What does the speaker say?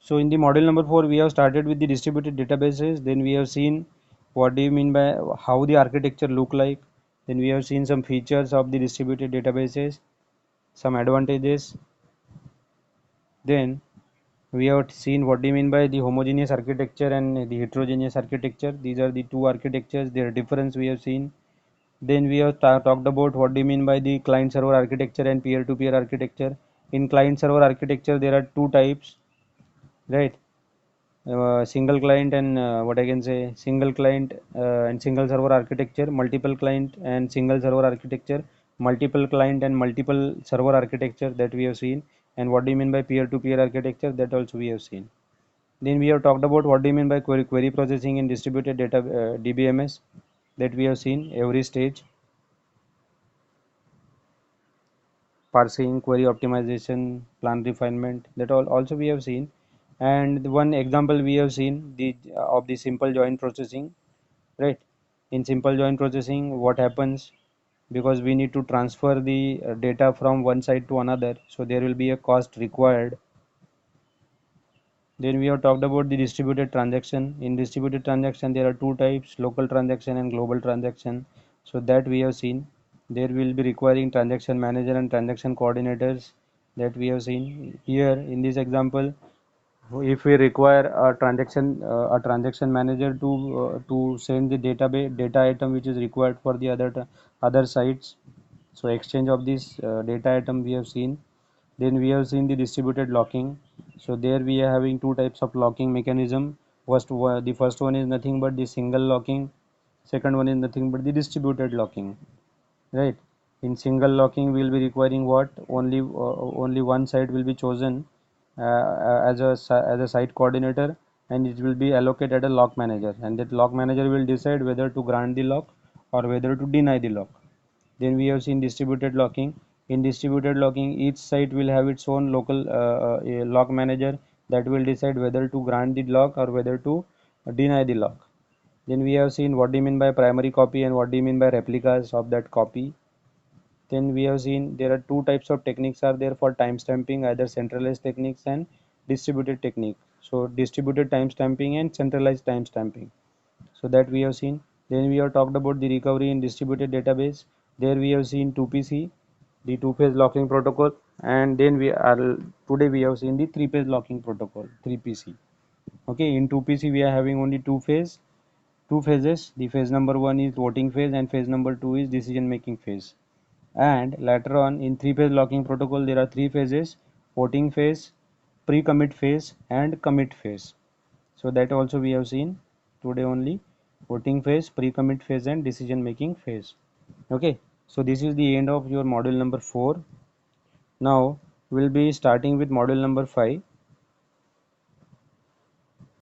So in the module number 4 we have started with the distributed databases. Then we have seen what do you mean by how the architecture look like. Then we have seen some features of the distributed databases, some advantages. Then we have seen what do you mean by the homogeneous architecture and the heterogeneous architecture. These are the two architectures, their difference we have seen. Then we have talked about what do you mean by the client server architecture and peer-to-peer architecture. In client server architecture there are two types, right? Single client and what I can say, single client and single server architecture, multiple client and single server architecture, multiple client and multiple server architecture, that we have seen. And what do you mean by peer-to-peer architecture, that also we have seen. Then we have talked about what do you mean by query processing in distributed data, DBMS, that we have seen every stage, parsing, query optimization, plan refinement, that all also we have seen. And the one example we have seen the of the simple join processing, right? In simple join processing, what happens, because we need to transfer the data from one side to another, so there will be a cost required. Then we have talked about the distributed transaction. In distributed transaction there are two types, local transaction and global transaction, so that we have seen. There will be requiring transaction manager and transaction coordinators, that we have seen. Here in this example, if we require a transaction manager to send the data item which is required for the other sites, so exchange of this data item we have seen. Then we have seen the distributed locking. So there we are having two types of locking mechanism. The first one is nothing but the single locking, second one is nothing but the distributed locking, right? In single locking we will be requiring what, only one site will be chosen as a site coordinator, and it will be allocated a lock manager, and that lock manager will decide whether to grant the lock or whether to deny the lock. Then we have seen distributed locking. In distributed locking, each site will have its own local lock manager that will decide whether to grant the lock or whether to deny the lock. Then we have seen what do you mean by primary copy and what do you mean by replicas of that copy. Then we have seen there are two types of techniques are there for timestamping, either centralized techniques and distributed technique. So distributed timestamping and centralized timestamping, so that we have seen. Then we have talked about the recovery in distributed database. There we have seen 2PC, the two-phase locking protocol, and then today we have seen the three-phase locking protocol, 3PC. Okay, in 2PC we are having only two phases. The phase number 1 is voting phase and phase number 2 is decision making phase. And later on in three-phase locking protocol there are three phases: voting phase, pre-commit phase and commit phase. So that also we have seen today only: voting phase, pre-commit phase and decision making phase. Okay, so this is the end of your module number 4. Now we'll be starting with module number 5.